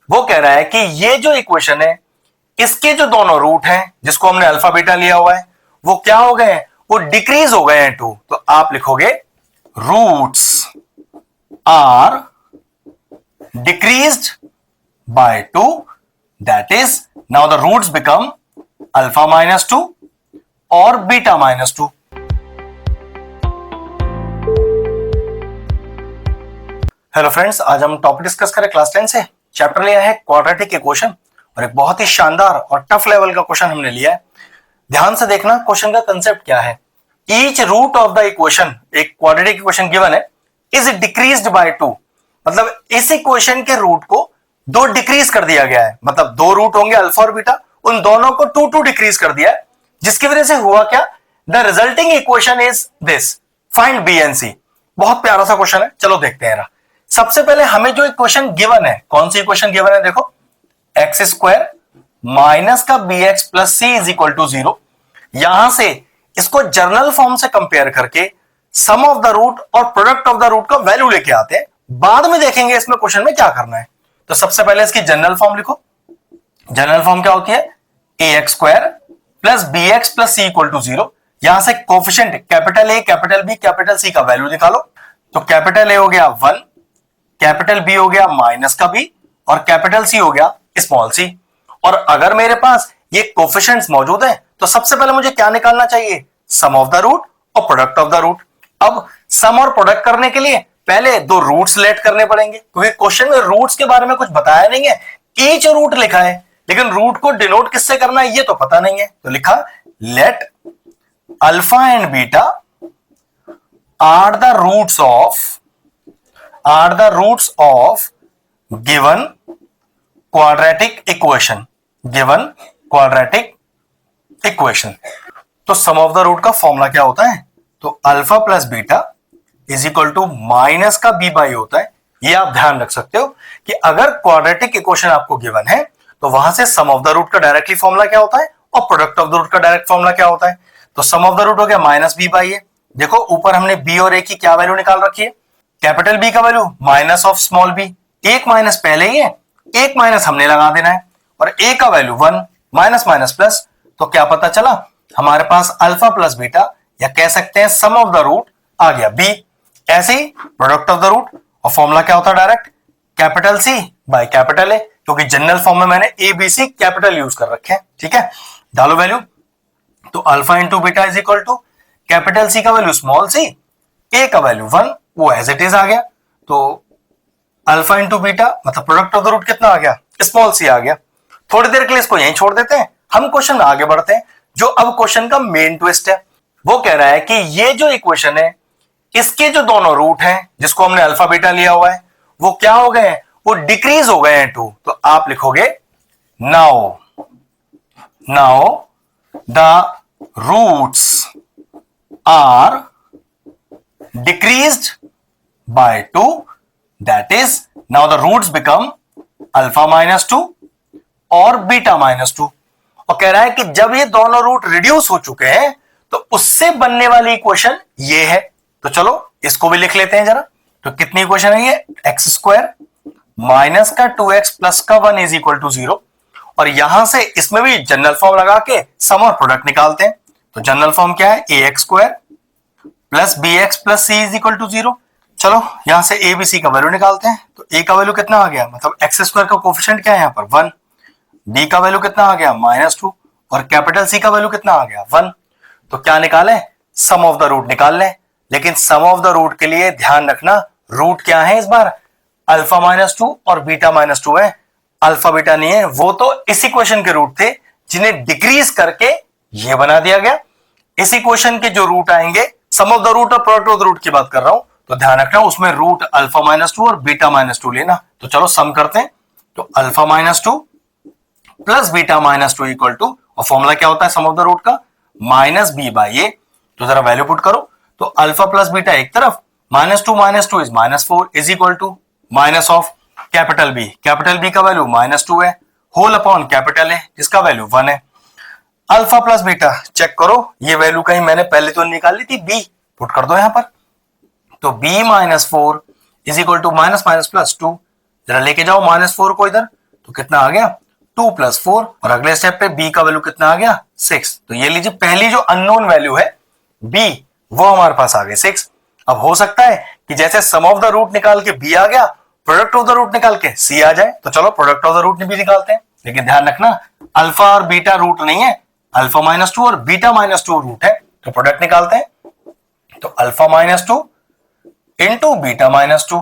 वो कह रहा है कि ये जो इक्वेशन है इसके जो दोनों रूट हैं जिसको हमने अल्फा बीटा लिया हुआ है वो क्या हो गए हैं, वो डिक्रीज हो गए हैं टू। तो आप लिखोगे roots are decreased by two, that is now the roots become alpha minus two और beta minus two. Hello friends, आज हम टॉपिक डिस्कस करें क्लास 10 से। चैप्टर लिया है क्वाड्रेटिक इक्वेशन और एक बहुत ही शानदार और टफ लेवल का क्वेश्चन हमने लिया है। ध्यान से देखना क्वेश्चन का कंसेप्ट क्या है। Each root of the equation, एक क्वाड्रेटिक इक्वेशन गिवन है, इज डिक्रीज्ड बाय टू। मतलब इस इक्वेशन के रूट को दो डिक्रीज कर दिया गया है। मतलब दो रूट होंगे अल्फा और बीटा, उन दोनों को टू टू डिक्रीज कर दिया है, जिसकी वजह से हुआ क्या, the resulting equation is this, find b and c. बहुत प्यारा सा क्वेश्चन है, चलो देखते हैं। सबसे पहले हमें जो इक्वेशन गिवन है, कौन सी इक्वेशन गिवन है, देखो एक्स स्क्वायर माइनस का B x plus C is equal to zero. यहां से इसको जर्नल फॉर्म से कंपेयर करके सम ऑफ द रूट और प्रोडक्ट ऑफ द रूट का वैल्यू लेके आते हैं। बाद में देखेंगे इसमें क्वेश्चन में क्या करना है। तो सबसे पहले इसकी जनरल फॉर्म लिखो। जनरल फॉर्म क्या होती है, a x square plus b x plus c equal to zero. यहां से coefficient capital A, capital B, capital C का वैल्यू निकालो। तो कैपिटल ए हो गया 1, कैपिटल बी हो गया माइनस का बी और कैपिटल सी हो गया स्मॉल सी। और अगर मेरे पास ये कोफिशिएंट्स मौजूद हैं तो सबसे पहले मुझे क्या निकालना चाहिए, सम ऑफ द रूट और प्रोडक्ट ऑफ द रूट। अब सम और प्रोडक्ट करने के लिए पहले दो रूट्स लेट करने पड़ेंगे, क्योंकि क्वेश्चन में रूट्स के बारे में कुछ बताया नहीं है। ईच रूट लिखा है, लेकिन रूट को डिनोट किससे करना है ये तो पता नहीं है। तो लिखा let alpha and beta are the roots of given quadratic equation। तो सम ऑफ द रूट का फॉर्मूला क्या होता है, तो alpha plus beta is equal to minus का बी बाई होता है। ये आप ध्यान रख सकते हो कि अगर क्वाड्रेटिक इक्वेशन आपको गिवन है तो वहां से सम ऑफ द रूट का डायरेक्टली फॉर्मूला क्या होता है और प्रोडक्ट ऑफ द रूट का डायरेक्ट फॉर्मूला क्या होता है। तो सम ऑफ द रूट हो गया माइनस बी बाई ए। देखो ऊपर हमने बी और ए की क्या वैल्यू निकाल रखी है, कैपिटल बी का value minus of small B. एक माइनस पहले ही है, एक माइनस हमने लगा देना है, और ए का वैल्यू 1, माइनस माइनस प्लस। तो क्या पता चला, हमारे पास अल्फा प्लस बीटा या कह सकते हैं सम ऑफ द रूट आ गया बी। ऐसे ही प्रोडक्ट ऑफ द रूट और फॉर्मूला क्या होता है direct, capital C by capital A, क्योंकि जनरल फॉर्म में मैंने A B C capital use कर रखे हैं। ठीक है, डालो वैल्यू। तो alpha into beta is equal to capital C का वैल्यू स्मॉल सी, ए का वैल्यू 1, वो एज इट इज आ गया। तो अल्फा इंटू बीटा मतलब प्रोडक्ट ऑफ द रूट कितना आ गया, स्मॉल सी आ गया। थोड़ी देर के लिए इसको यहीं छोड़ देते हैं, हम क्वेश्चन में आगे बढ़ते हैं। जो अब क्वेश्चन का मेन ट्विस्ट है, वो कह रहा है कि ये जो इक्वेशन है इसके जो दोनों रूट हैं जिसको हमने अल्फा बीटा लिया हुआ है वो क्या हो गए हैं, वो डिक्रीज हो गए हैं टू। तो आप लिखोगे now the roots are decreased by two, that is now the roots become alpha minus 2 और बीटा माइनस 2। और कह रहा है कि जब ये दोनों रूट रिड्यूस हो चुके हैं तो उससे बनने वाली इक्वेशन ये है। तो चलो इसको भी लिख लेते हैं जरा। तो कितनी इक्वेशन है ये, एक्स स्क्वायर माइनस का 2x प्लस का 1 इज इक्वल टू 0। और यहां से इसमें भी जनरल फॉर्म लगा के सम और प्रोडक्ट निकालते हैं। तो जनरल फॉर्म क्या है, a x square plus b x plus C is equal to 0। चलो यहां से ए बी सी का वैल्यू निकालते हैं। तो ए का वैल्यू कितना आ गया, मतलब एक्स स्क्वायर का कोफिशिएंट क्या है यहाँ पर 1, बी का वैल्यू कितना आ गया -2 और कैपिटल सी का वैल्यू कितना आ गया 1। तो क्या निकालें, सम ऑफ द रूट निकाल लें। लेकिन सम ऑफ द रूट के लिए ध्यान रखना रूट क्या है इस बार, अल्फा -2 और बीटा -2 है, अल्फा बीटा नहीं है। वो तो इस इक्वेशन के रूट थे जिन्हें डिक्रीज करके ये बना दिया गया। इस इक्वेशन के जो रूट आएंगे, सम ऑफ द रूट और प्रोडक्ट ऑफ द रूट की बात कर रहा हूं, तो ध्यान रखना उसमें रूट अल्फा -2 और बीटा -2 लेना। तो चलो सम करते हैं। तो alpha -2 plus beta -2 equal to, और फॉर्मूला क्या होता है सम ऑफ द रूट का, माइनस बी बाई ए। तो जरा वैल्यू पुट करो। तो अल्फा प्लस बीटा एक तरफ, -2 is -4 is equal to minus of capital B का वैल्यू -2 है, होल अपॉन कैपिटल ए जिसका वैल्यू 1 है। अल्फा प्लस बीटा चेक करो, ये वैल्यू कहीं मैंने पहले तो निकाल ली थी, बी पुट कर दो यहां पर। तो b -4 is equal to minus minus plus 2, जरा लेके जाओ -4 को इधर। तो कितना आ गया 2 + 4 और अगले स्टेप पे b का वैल्यू कितना आ गया 6। तो ये लीजिए पहली जो अननोन वैल्यू है b वो हमारे पास आ गई 6। अब हो सकता है कि जैसे सम ऑफ द रूट निकाल के b आ गया, प्रोडक्ट ऑफ द रूट निकाल के c आ जाए। तो चलो प्रोडक्ट ऑफ द रूट भी निकालते हैं, लेकिन ध्यान रखना अल्फा और बीटा रूट नहीं है, अल्फा -2 और बीटा -2 रूट है। तो प्रोडक्ट निकालते हैं, तो अल्फा -2 इंटू बीटा -2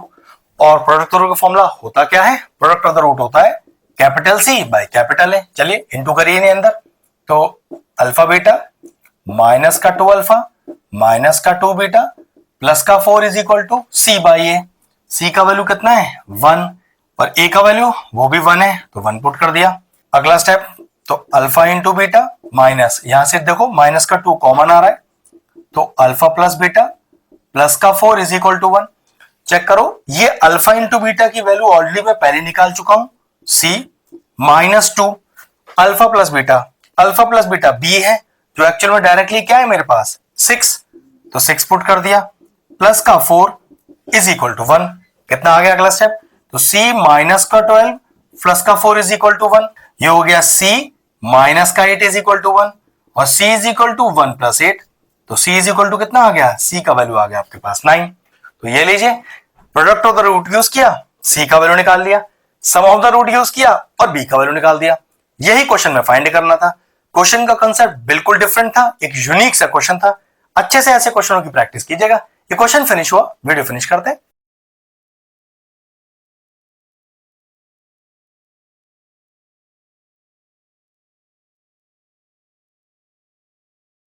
और प्रोडक्ट ऑफ द रूट का फॉर्मूला होता क्या है, प्रोडक्ट ऑफ द रूट होता है capital C by capital A. चलिए इंटू करिए इन्हें अंदर, तो अल्फा बीटा माइनस का 2 अल्फा माइनस का 2 बीटा प्लस का 4 is equal to C by A. C का वैल्यू कितना है 1 और A का वैल्यू वो भी 1 है, तो 1 पुट कर दिया। अगला स्टेप, तो अल्फा इंटू बीटा माइनस, यहां से देखो माइनस का 2 कॉमन आ रहा है, तो अल्फा प्लस बीटा प्लस का 4 इज इक्वल टू 1। चेक करो, ये अल्फा इंटू बीटा की वैल्यू ऑलरेडी मैं पहले निकाल चुका हूं, C -2 alpha plus beta B है, जो एक्चुअल में डायरेक्टली क्या है मेरे पास 6, तो 6 पुट कर दिया प्लस का 4 इज इक्वल टू 1। कितना आ गया अगला स्टेप, तो C माइनस का 12 प्लस का 4 इज इक्वल टू 1। ये हो गया C माइनस का 8 इज इक्वल टू 1 और C इज इक्वल टू 1 + 8, तो C इज इक्वल टू कितना आ गया, C का वैल्यू आ गया आपके पास 9। तो ये लीजिए product of the root use किया, C का वैल्यू निकाल लिया, sum of the root use किया और B का वैल्यू निकाल दिया। यही क्वेश्चन में फाइंड करना था। क्वेश्चन का कंसेप्ट बिल्कुल डिफरेंट था, एक यूनिक सा क्वेश्चन था। अच्छे से ऐसे क्वेश्चनों की प्रैक्टिस कीजिएगा। ये क्वेश्चन फिनिश हुआ, वीडियो फिनिश करते हैं।